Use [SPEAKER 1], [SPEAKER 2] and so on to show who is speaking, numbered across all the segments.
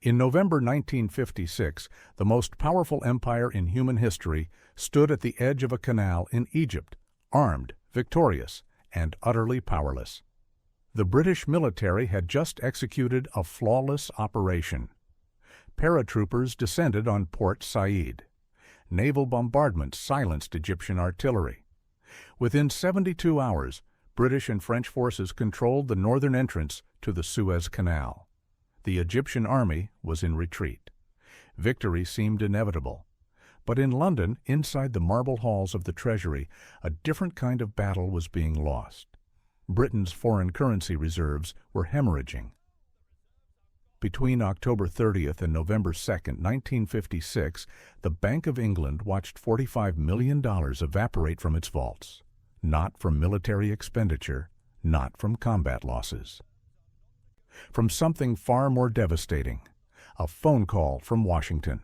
[SPEAKER 1] In November 1956, the most powerful empire in human history stood at the edge of a canal in Egypt, armed, victorious, and utterly powerless. The British military had just executed a flawless operation. Paratroopers descended on Port Said. Naval bombardment silenced Egyptian artillery. Within 72 hours, British and French forces controlled the northern entrance to the Suez Canal. The Egyptian army was in retreat. Victory seemed inevitable. But in London, inside the marble halls of the Treasury, a different kind of battle was being lost. Britain's foreign currency reserves were hemorrhaging. Between October 30th and November 2nd, 1956, the Bank of England watched $45 million evaporate from its vaults. Not from military expenditure, not from combat losses. From something far more devastating, a phone call from Washington.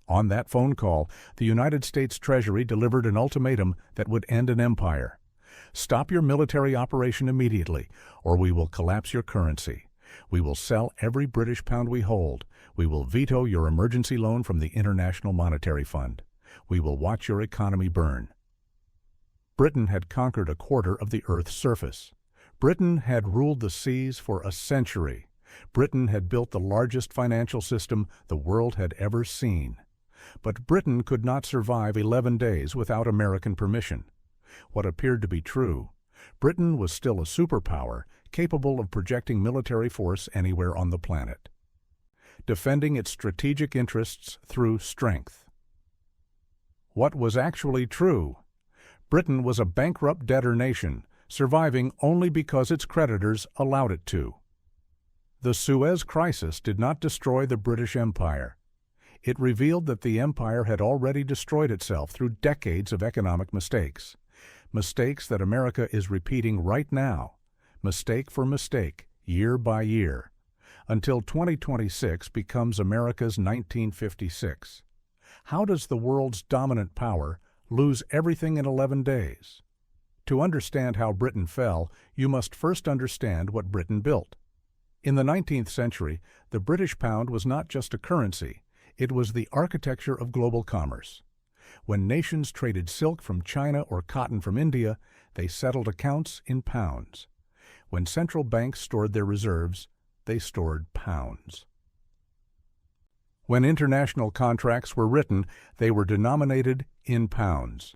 [SPEAKER 1] On that phone call, the United States Treasury delivered an ultimatum that would end an empire. Stop your military operation immediately, or we will collapse your currency. We will sell every British pound we hold. We will veto your emergency loan from the International Monetary Fund. We will watch your economy burn. Britain had conquered a quarter of the Earth's surface. Britain had ruled the seas for a century. Britain had built the largest financial system the world had ever seen. But Britain could not survive 11 days without American permission. What appeared to be true, Britain was still a superpower, capable of projecting military force anywhere on the planet, defending its strategic interests through strength. What was actually true? Britain was a bankrupt debtor nation, surviving only because its creditors allowed it to. The Suez Crisis did not destroy the British Empire. It revealed that the empire had already destroyed itself through decades of economic mistakes. Mistakes that America is repeating right now, mistake for mistake, year by year, until 2026 becomes America's 1956. How does the world's dominant power lose everything in 11 days? To understand how Britain fell, you must first understand what Britain built. In the 19th century, the British pound was not just a currency, it was the architecture of global commerce. When nations traded silk from China or cotton from India, they settled accounts in pounds. When central banks stored their reserves, they stored pounds. When international contracts were written, they were denominated in pounds.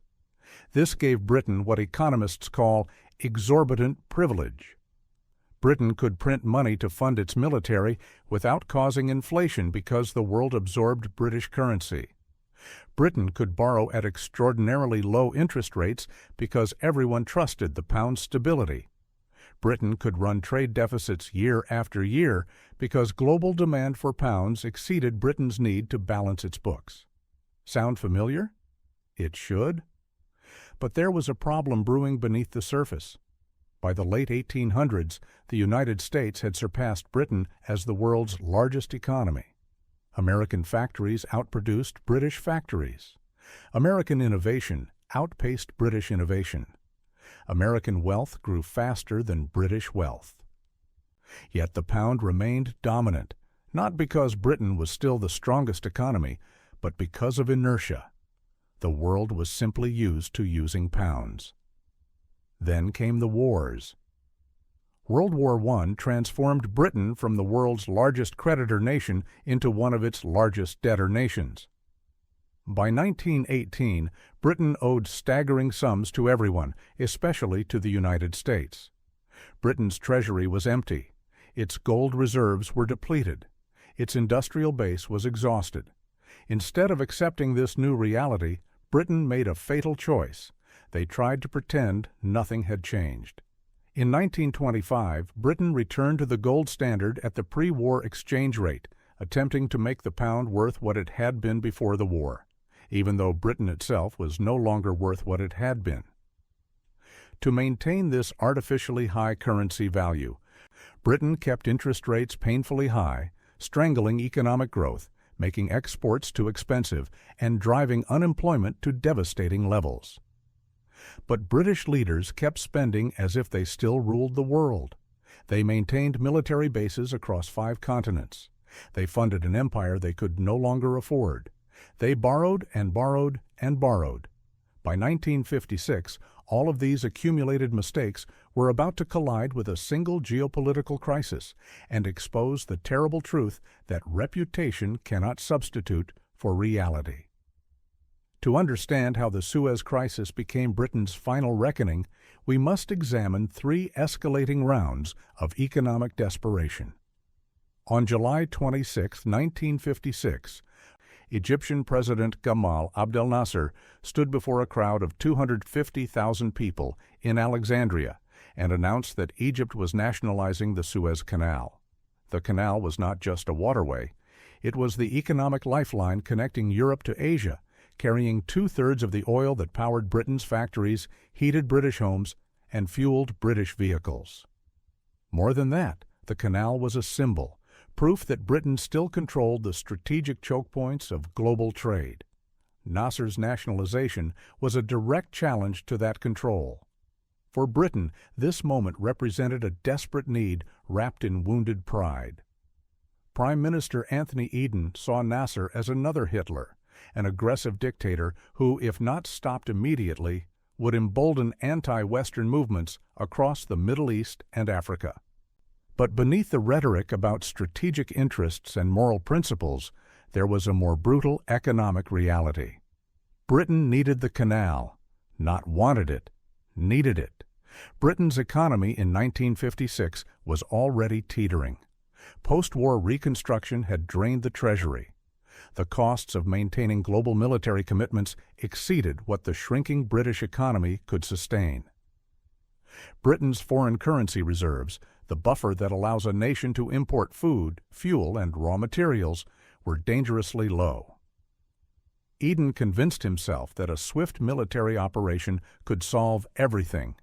[SPEAKER 1] This gave Britain what economists call exorbitant privilege. Britain could print money to fund its military without causing inflation because the world absorbed British currency. Britain could borrow at extraordinarily low interest rates because everyone trusted the pound's stability. Britain could run trade deficits year after year because global demand for pounds exceeded Britain's need to balance its books. Sound familiar? It should. But there was a problem brewing beneath the surface. By the late 1800s, the United States had surpassed Britain as the world's largest economy. American factories outproduced British factories. American innovation outpaced British innovation. American wealth grew faster than British wealth. Yet the pound remained dominant, not because Britain was still the strongest economy, but because of inertia. The world was simply used to using pounds. Then came the wars. World War I transformed Britain from the world's largest creditor nation into one of its largest debtor nations. By 1918, Britain owed staggering sums to everyone, especially to the United States. Britain's treasury was empty. Its gold reserves were depleted. Its industrial base was exhausted. Instead of accepting this new reality, Britain made a fatal choice. They tried to pretend nothing had changed. In 1925, Britain returned to the gold standard at the pre-war exchange rate, attempting to make the pound worth what it had been before the war, even though Britain itself was no longer worth what it had been. To maintain this artificially high currency value, Britain kept interest rates painfully high, strangling economic growth, making exports too expensive, and driving unemployment to devastating levels. But British leaders kept spending as if they still ruled the world. They maintained military bases across 5 continents. They funded an empire they could no longer afford. They borrowed and borrowed and borrowed. By 1956, all of these accumulated mistakes were about to collide with a single geopolitical crisis and expose the terrible truth that reputation cannot substitute for reality. To understand how the Suez Crisis became Britain's final reckoning, we must examine three escalating rounds of economic desperation. On July 26, 1956, Egyptian President Gamal Abdel Nasser stood before a crowd of 250,000 people in Alexandria and announced that Egypt was nationalizing the Suez Canal. The canal was not just a waterway. It was the economic lifeline connecting Europe to Asia, carrying two-thirds of the oil that powered Britain's factories, heated British homes, and fueled British vehicles. More than that, the canal was a symbol, proof that Britain still controlled the strategic choke points of global trade. Nasser's nationalization was a direct challenge to that control. For Britain, this moment represented a desperate need wrapped in wounded pride. Prime Minister Anthony Eden saw Nasser as another Hitler, an aggressive dictator who, if not stopped immediately, would embolden anti-Western movements across the Middle East and Africa. But beneath the rhetoric about strategic interests and moral principles, there was a more brutal economic reality. Britain needed the canal, not wanted it, needed it. Britain's economy in 1956 was already teetering. Post-war reconstruction had drained the Treasury. The costs of maintaining global military commitments exceeded what the shrinking British economy could sustain. Britain's foreign currency reserves, the buffer that allows a nation to import food, fuel, and raw materials, were dangerously low. Eden convinced himself that a swift military operation could solve everything: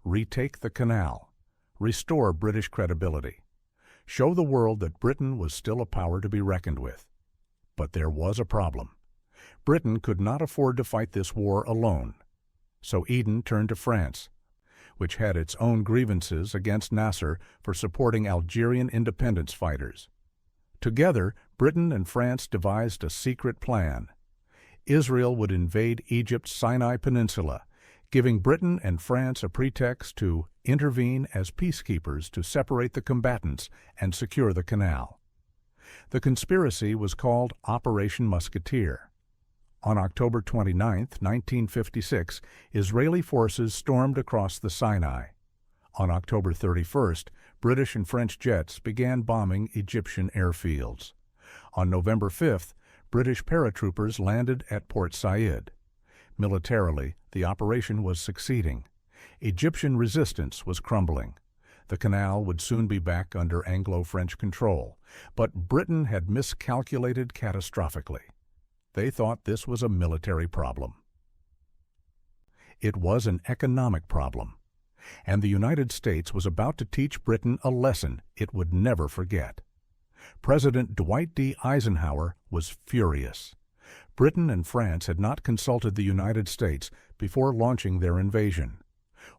[SPEAKER 1] retake the canal, restore British credibility, show the world that Britain was still a power to be reckoned with. But there was a problem. Britain could not afford to fight this war alone. So Eden turned to France, which had its own grievances against Nasser for supporting Algerian independence fighters. Together, Britain and France devised a secret plan. Israel would invade Egypt's Sinai Peninsula, giving Britain and France a pretext to intervene as peacekeepers to separate the combatants and secure the canal. The conspiracy was called Operation Musketeer. On October 29, 1956, Israeli forces stormed across the Sinai. On October 31st, British and French jets began bombing Egyptian airfields. On November 5th, British paratroopers landed at Port Said. Militarily, the operation was succeeding. Egyptian resistance was crumbling. The canal would soon be back under Anglo-French control, but Britain had miscalculated catastrophically. They thought this was a military problem. It was an economic problem, and the United States was about to teach Britain a lesson it would never forget. President Dwight D. Eisenhower was furious. Britain and France had not consulted the United States before launching their invasion.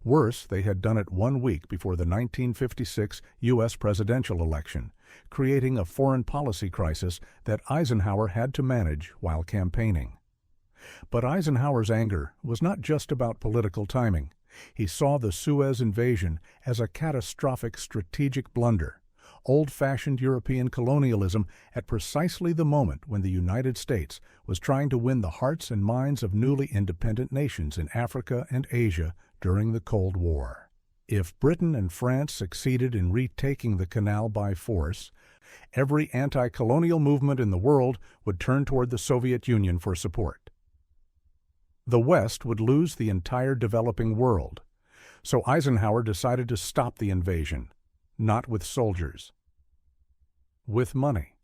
[SPEAKER 1] Worse, they had done it 1 week before the 1956 U.S. presidential election, creating a foreign policy crisis that Eisenhower had to manage while campaigning. But Eisenhower's anger was not just about political timing. He saw the Suez invasion as a catastrophic strategic blunder, old-fashioned European colonialism at precisely the moment when the United States was trying to win the hearts and minds of newly independent nations in Africa and Asia during the Cold War. If Britain and France succeeded in retaking the canal by force, every anti-colonial movement in the world would turn toward the Soviet Union for support. The West would lose the entire developing world, so Eisenhower decided to stop the invasion, not with soldiers, with money.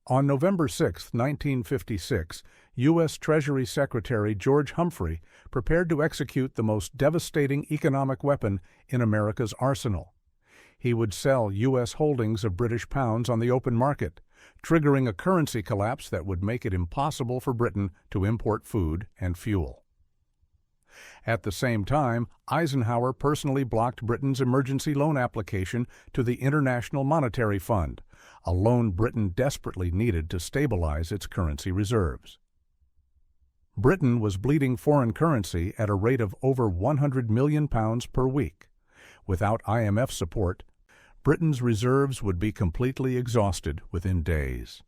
[SPEAKER 1] On November 6, 1956, U.S. Treasury Secretary George Humphrey prepared to execute the most devastating economic weapon in America's arsenal. He would sell U.S. holdings of British pounds on the open market, triggering a currency collapse that would make it impossible for Britain to import food and fuel. At the same time, Eisenhower personally blocked Britain's emergency loan application to the International Monetary Fund, a loan Britain desperately needed to stabilize its currency reserves. Britain was bleeding foreign currency at a rate of over £100 million per week. Without IMF support, Britain's reserves would be completely exhausted within days.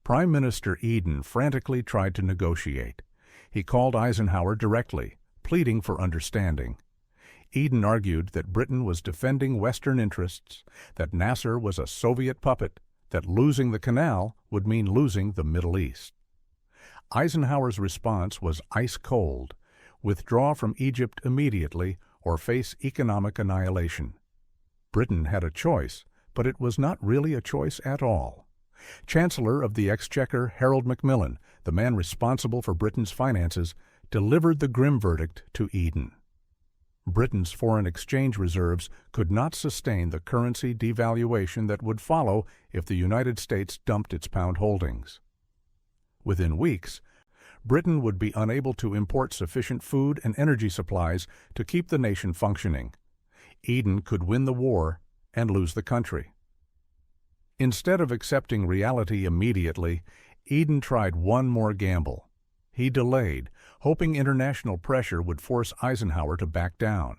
[SPEAKER 1] Prime Minister Eden frantically tried to negotiate. He called Eisenhower directly, pleading for understanding. Eden argued that Britain was defending Western interests, that Nasser was a Soviet puppet, that losing the canal would mean losing the Middle East. Eisenhower's response was ice cold: withdraw from Egypt immediately or face economic annihilation. Britain had a choice, but it was not really a choice at all. Chancellor of the Exchequer Harold Macmillan, the man responsible for Britain's finances, delivered the grim verdict to Eden. Britain's foreign exchange reserves could not sustain the currency devaluation that would follow if the United States dumped its pound holdings. Within weeks, Britain would be unable to import sufficient food and energy supplies to keep the nation functioning. Eden could win the war and lose the country. Instead of accepting reality immediately, Eden tried one more gamble. He delayed, hoping international pressure would force Eisenhower to back down.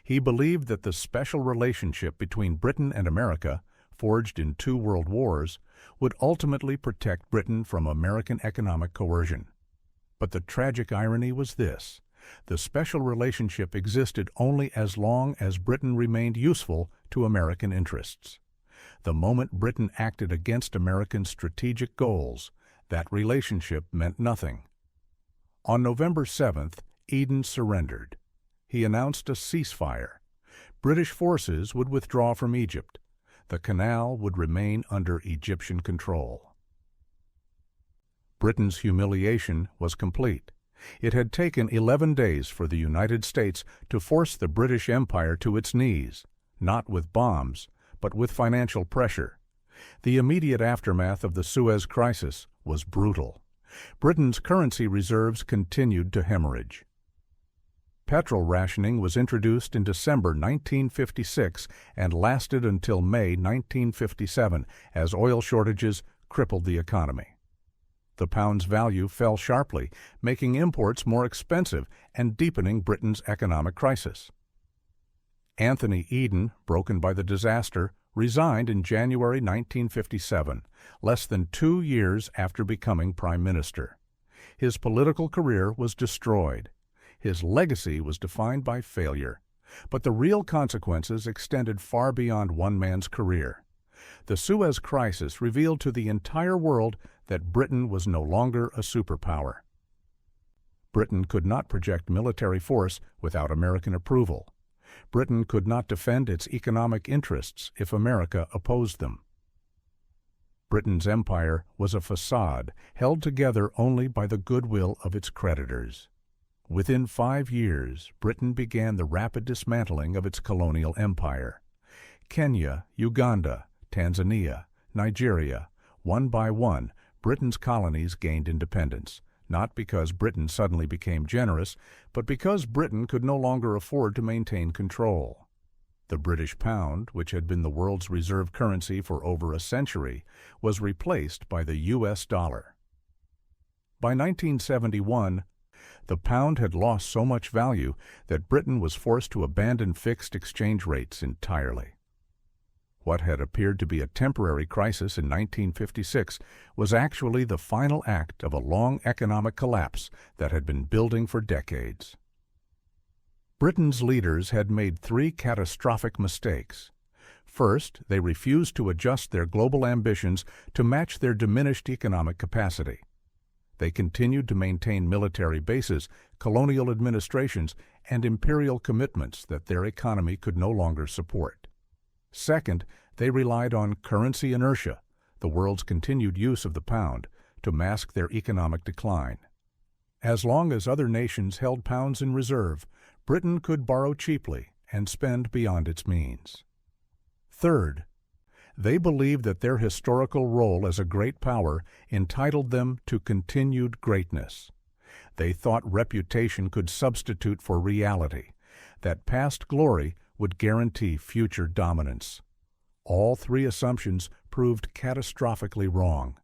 [SPEAKER 1] He believed that the special relationship between Britain and America, forged in 2 world wars, would ultimately protect Britain from American economic coercion. But the tragic irony was this: the special relationship existed only as long as Britain remained useful to American interests. The moment Britain acted against American strategic goals, that relationship meant nothing. On November 7th, Eden surrendered. He announced a ceasefire. British forces would withdraw from Egypt. The canal would remain under Egyptian control. Britain's humiliation was complete. It had taken 11 days for the United States to force the British Empire to its knees, not with bombs, but with financial pressure. The immediate aftermath of the Suez Crisis was brutal. Britain's currency reserves continued to hemorrhage. Petrol rationing was introduced in December 1956 and lasted until May 1957 as oil shortages crippled the economy. The pound's value fell sharply, making imports more expensive and deepening Britain's economic crisis. Anthony Eden, broken by the disaster, resigned in January 1957, less than 2 years after becoming Prime Minister. His political career was destroyed. His legacy was defined by failure. But the real consequences extended far beyond one man's career. The Suez Crisis revealed to the entire world that Britain was no longer a superpower. Britain could not project military force without American approval. Britain could not defend its economic interests if America opposed them. Britain's empire was a facade held together only by the goodwill of its creditors. Within 5 years, Britain began the rapid dismantling of its colonial empire. Kenya, Uganda, Tanzania, Nigeria, one by one, Britain's colonies gained independence, not because Britain suddenly became generous, but because Britain could no longer afford to maintain control. The British pound, which had been the world's reserve currency for over a century, was replaced by the U.S. dollar. By 1971, the pound had lost so much value that Britain was forced to abandon fixed exchange rates entirely. What had appeared to be a temporary crisis in 1956 was actually the final act of a long economic collapse that had been building for decades. Britain's leaders had made 3 catastrophic mistakes. First, they refused to adjust their global ambitions to match their diminished economic capacity. They continued to maintain military bases, colonial administrations, and imperial commitments that their economy could no longer support. Second, they relied on currency inertia, the world's continued use of the pound, to mask their economic decline. As long as other nations held pounds in reserve, Britain could borrow cheaply and spend beyond its means. Third, they believed that their historical role as a great power entitled them to continued greatness. They thought reputation could substitute for reality, that past glory would guarantee future dominance. All three assumptions proved catastrophically wrong.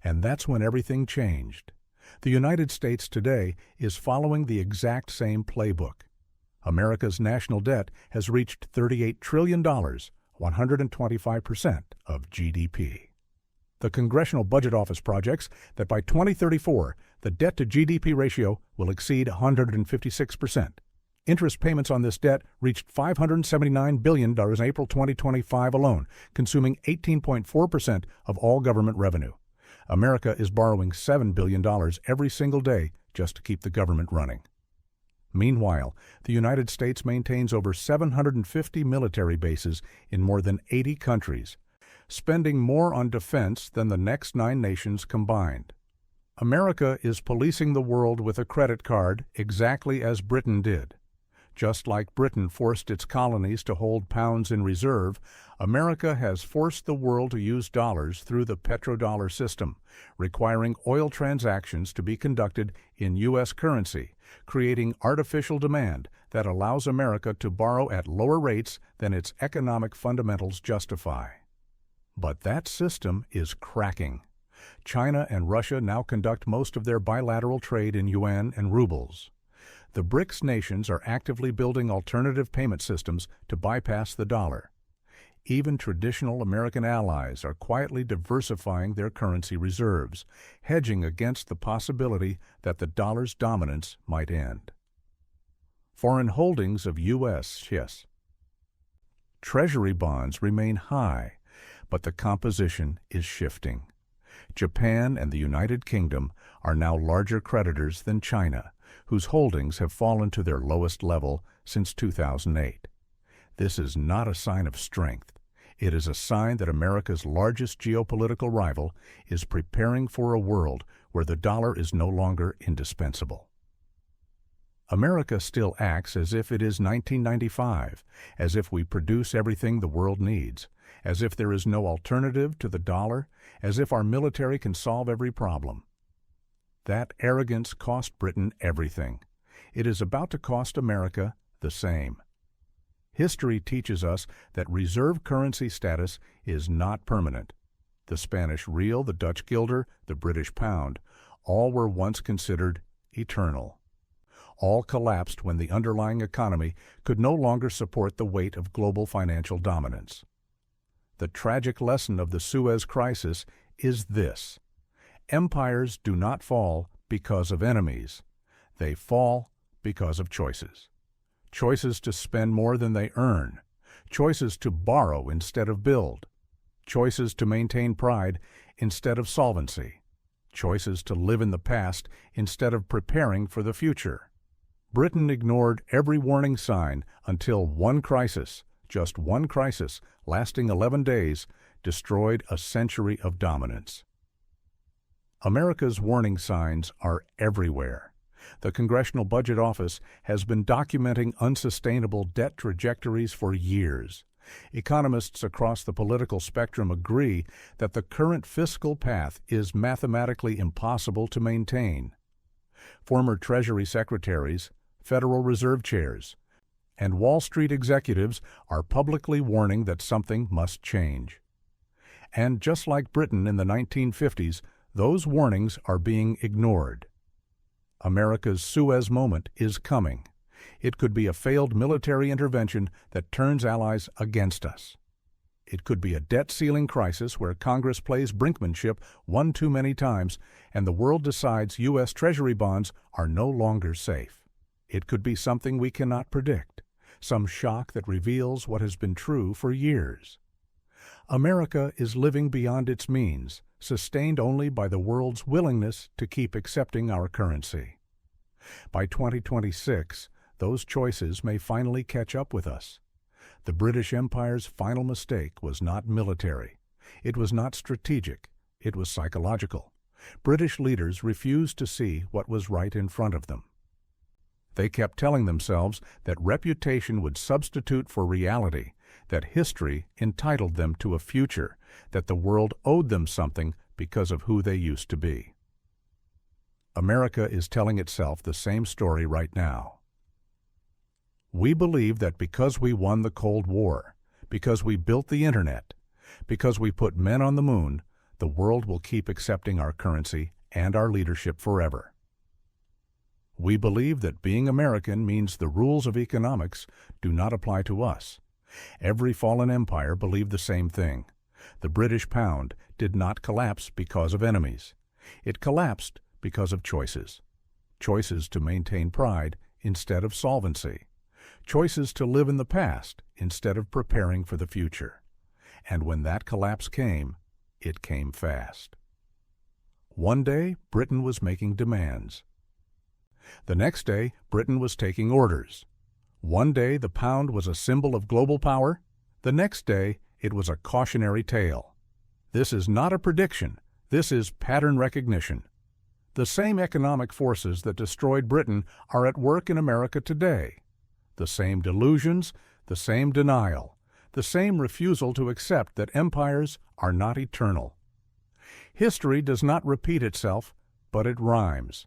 [SPEAKER 1] And that's when everything changed. The United States today is following the exact same playbook. America's national debt has reached $38 trillion, 125% of GDP. The Congressional Budget Office projects that by 2034, the debt-to-GDP ratio will exceed 156%. Interest payments on this debt reached $579 billion in April 2025 alone, consuming 18.4% of all government revenue. America is borrowing $7 billion every single day just to keep the government running. Meanwhile, the United States maintains over 750 military bases in more than 80 countries, spending more on defense than the next 9 nations combined. America is policing the world with a credit card exactly as Britain did. Just like Britain forced its colonies to hold pounds in reserve, America has forced the world to use dollars through the petrodollar system, requiring oil transactions to be conducted in U.S. currency, creating artificial demand that allows America to borrow at lower rates than its economic fundamentals justify. But that system is cracking. China and Russia now conduct most of their bilateral trade in yuan and rubles. The BRICS nations are actively building alternative payment systems to bypass the dollar. Even traditional American allies are quietly diversifying their currency reserves, hedging against the possibility that the dollar's dominance might end. Foreign holdings of U.S. Treasury bonds remain high, but the composition is shifting. Japan and the United Kingdom are now larger creditors than China, whose holdings have fallen to their lowest level since 2008. This is not a sign of strength. It is a sign that America's largest geopolitical rival is preparing for a world where the dollar is no longer indispensable. America still acts as if it is 1995, as if we produce everything the world needs, as if there is no alternative to the dollar, as if our military can solve every problem. That arrogance cost Britain everything. It is about to cost America the same. History teaches us that reserve currency status is not permanent. The Spanish real, the Dutch guilder, the British pound, all were once considered eternal. All collapsed when the underlying economy could no longer support the weight of global financial dominance. The tragic lesson of the Suez Crisis is this: empires do not fall because of enemies. They fall because of choices. Choices to spend more than they earn. Choices to borrow instead of build. Choices to maintain pride instead of solvency. Choices to live in the past instead of preparing for the future. Britain ignored every warning sign until one crisis, just one crisis, lasting 11 days, destroyed a century of dominance. America's warning signs are everywhere. The Congressional Budget Office has been documenting unsustainable debt trajectories for years. Economists across the political spectrum agree that the current fiscal path is mathematically impossible to maintain. Former Treasury secretaries, Federal Reserve chairs, and Wall Street executives are publicly warning that something must change. And just like Britain in the 1950s, those warnings are being ignored. America's Suez moment is coming. It could be a failed military intervention that turns allies against us. It could be a debt ceiling crisis where Congress plays brinkmanship one too many times and the world decides U.S. Treasury bonds are no longer safe. It could be something we cannot predict, some shock that reveals what has been true for years. America is living beyond its means, sustained only by the world's willingness to keep accepting our currency. By 2026, those choices may finally catch up with us. The British Empire's final mistake was not military. It was not strategic. It was psychological. British leaders refused to see what was right in front of them. They kept telling themselves that reputation would substitute for reality, that history entitled them to a future, that the world owed them something because of who they used to be. America is telling itself the same story right now. We believe that because we won the Cold War, because we built the internet, because we put men on the moon, the world will keep accepting our currency and our leadership forever. We believe that being American means the rules of economics do not apply to us. Every fallen empire believed the same thing. The British pound did not collapse because of enemies. It collapsed because of choices. Choices to maintain pride instead of solvency. Choices to live in the past instead of preparing for the future. And when that collapse came, it came fast. One day, Britain was making demands. The next day, Britain was taking orders. One day, the pound was a symbol of global power. The next day, it was a cautionary tale. This is not a prediction. This is pattern recognition. The same economic forces that destroyed Britain are at work in America today. The same delusions, the same denial, the same refusal to accept that empires are not eternal. History does not repeat itself, but it rhymes.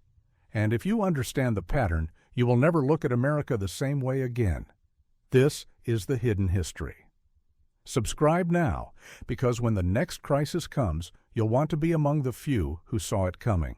[SPEAKER 1] And if you understand the pattern, you will never look at America the same way again. This is the hidden history. Subscribe now, because when the next crisis comes, you'll want to be among the few who saw it coming.